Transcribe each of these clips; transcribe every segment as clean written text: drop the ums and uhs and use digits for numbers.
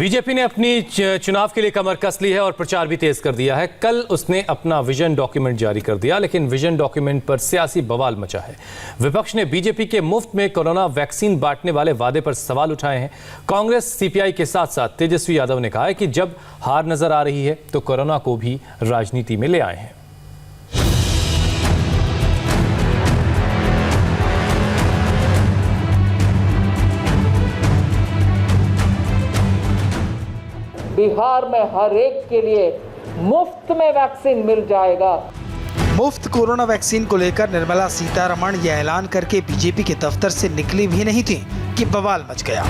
BJP ने अपनी चुनाव के लिए कमर कस ली है और प्रचार भी तेज कर दिया है। कल उसने अपना विजन डॉक्यूमेंट जारी कर दिया, लेकिन विजन डॉक्यूमेंट पर सियासी बवाल मचा है। विपक्ष ने बीजेपी के मुफ्त में कोरोना वैक्सीन बांटने वाले वादे पर सवाल उठाए हैं। कांग्रेस सीपीआई के साथ साथ तेजस्वी यादव ने कहा है कि जब हार नजर आ रही है तो कोरोना को भी राजनीति में ले आए हैं। बिहार में हर एक के लिए मुफ्त में वैक्सीन मिल जाएगा। मुफ्त कोरोना वैक्सीन को लेकर निर्मला सीतारमण यह ऐलान करके बीजेपी के दफ्तर से निकली भी नहीं थी कि बवाल मच गया।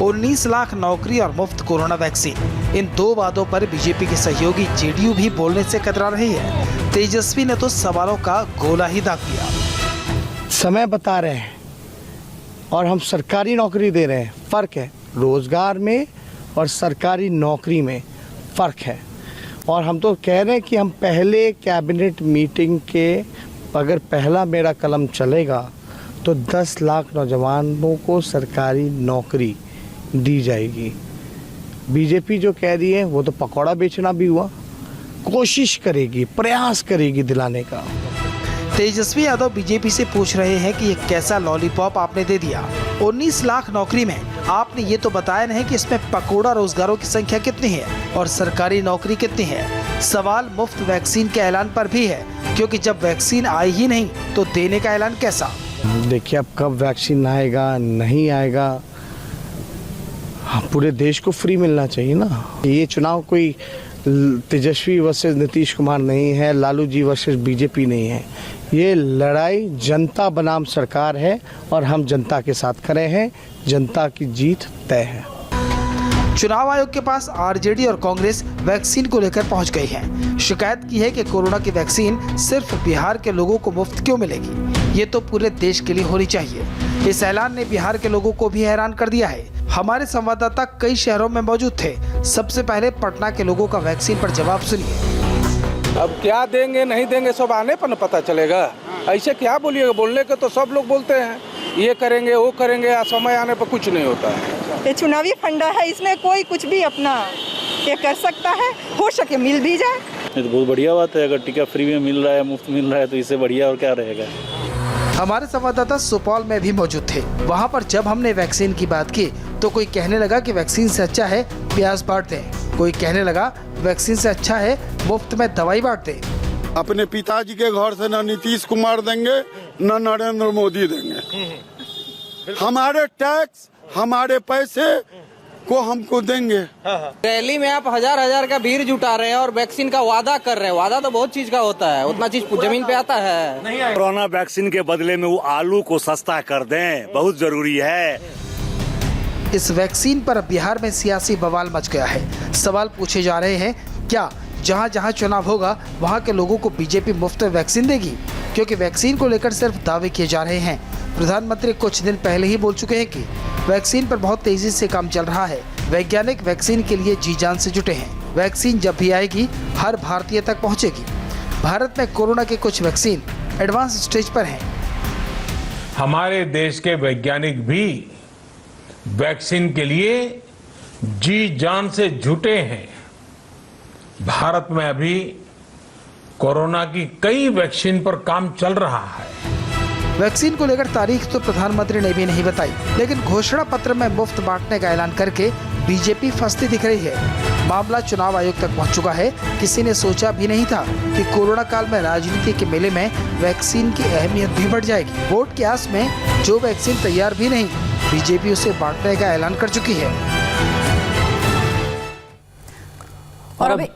19 लाख नौकरी और मुफ्त कोरोना वैक्सीन, इन दो वादों पर बीजेपी के सहयोगी जेडीयू भी बोलने से कतरा रही है। तेजस्वी ने तो सवालों का गोला ही दाग दिया। समय बता रहे हैं और हम सरकारी नौकरी दे रहे हैं। फर्क है, रोजगार में और सरकारी नौकरी में फ़र्क है। और हम तो कह रहे हैं कि हम पहले कैबिनेट मीटिंग के अगर पहला मेरा कलम चलेगा तो 10 लाख नौजवानों को सरकारी नौकरी दी जाएगी। बीजेपी जो कह रही है वो तो पकौड़ा बेचना भी हुआ, कोशिश करेगी, प्रयास करेगी दिलाने का। तेजस्वी यादव बीजेपी से पूछ रहे हैं कि ये कैसा लॉलीपॉप आपने दे दिया। 19 लाख नौकरी में आपने ये तो बताया नहीं कि इसमें पकोड़ा रोजगारों की संख्या कितनी है और सरकारी नौकरी कितनी है। सवाल मुफ्त वैक्सीन के ऐलान पर भी है, क्योंकि जब वैक्सीन आई ही नहीं तो देने का ऐलान कैसा। देखिए अब कब वैक्सीन आएगा नहीं आएगा, पूरे देश को फ्री मिलना चाहिए ना। ये चुनाव कोई तेजस्वी वर्सेस नीतीश कुमार नहीं है, लालू जी वर्सेस बीजेपी नहीं है। ये लड़ाई जनता बनाम सरकार है और हम जनता के साथ खड़े हैं। जनता की जीत तय है। चुनाव आयोग के पास आरजेडी और कांग्रेस वैक्सीन को लेकर पहुंच गई है। शिकायत की है कि कोरोना की वैक्सीन सिर्फ बिहार के लोगों को मुफ्त क्यों मिलेगी, ये तो पूरे देश के लिए होनी चाहिए। इस ऐलान ने बिहार के लोगों को भी हैरान कर दिया है। हमारे संवाददाता कई शहरों में मौजूद थे। सबसे पहले पटना के लोगों का वैक्सीन पर जवाब सुनिए। अब क्या देंगे नहीं देंगे सब आने पर न पता चलेगा। ऐसे क्या बोलिएगा, बोलने के तो सब लोग बोलते हैं ये करेंगे वो करेंगे, समय आने पर कुछ नहीं होता है। ये चुनावी फंडा है, इसमें कोई कुछ भी अपना ये कर सकता है, हो सके मिल भी जाए। ये तो बहुत बढ़िया बात है। अगर टीका फ्री में मिल रहा है, मुफ्त मिल रहा है तो इससे बढ़िया और क्या रहेगा। हमारे संवाददाता सुपौल में भी मौजूद थे। वहाँ पर जब हमने वैक्सीन की बात की तो कोई कहने लगा कि वैक्सीन से अच्छा है प्याज बांट दें, कोई कहने लगा वैक्सीन से अच्छा है मुफ्त में दवाई बांट दें। अपने पिताजी के घर से न नीतीश कुमार देंगे न नरेंद्र मोदी देंगे। हमारे टैक्स हमारे पैसे को हमको देंगे। रैली में आप हजार का भीड़ जुटा रहे हैं और वैक्सीन का वादा कर रहे हैं। वादा तो बहुत चीज का होता है, उतना चीज जमीन पे आता है। कोरोना वैक्सीन के बदले में वो आलू को सस्ता कर दें, बहुत जरूरी है। इस वैक्सीन पर बिहार में सियासी बवाल मच गया है। सवाल पूछे जा रहे हैं, क्या जहां जहां चुनाव होगा वहां के लोगों को बीजेपी मुफ्त वैक्सीन देगी? क्योंकि वैक्सीन को लेकर सिर्फ दावे किए जा रहे हैं। प्रधानमंत्री कुछ दिन पहले ही बोल चुके हैं कि वैक्सीन पर बहुत तेजी से काम चल रहा है। वैज्ञानिक वैक्सीन के लिए जी जान से जुटे हैं। वैक्सीन जब भी आएगी हर भारतीय तक पहुंचेगी। भारत में कोरोना के कुछ वैक्सीन एडवांस स्टेज पर हैं। हमारे देश के वैज्ञानिक भी वैक्सीन के लिए जी जान से जुटे हैं। भारत में अभी कोरोना की कई वैक्सीन पर काम चल रहा है। वैक्सीन को लेकर तारीख तो प्रधानमंत्री ने भी नहीं बताई, लेकिन घोषणा पत्र में मुफ्त बांटने का ऐलान करके बीजेपी फंसती दिख रही है। मामला चुनाव आयोग तक पहुंच चुका है। किसी ने सोचा भी नहीं था कि कोरोना काल में राजनीति के मेले में वैक्सीन की अहमियत भी बढ़ जाएगी। वोट की आस में जो वैक्सीन तैयार भी नहीं, बीजेपी उसे बांटने का ऐलान कर चुकी है। और अब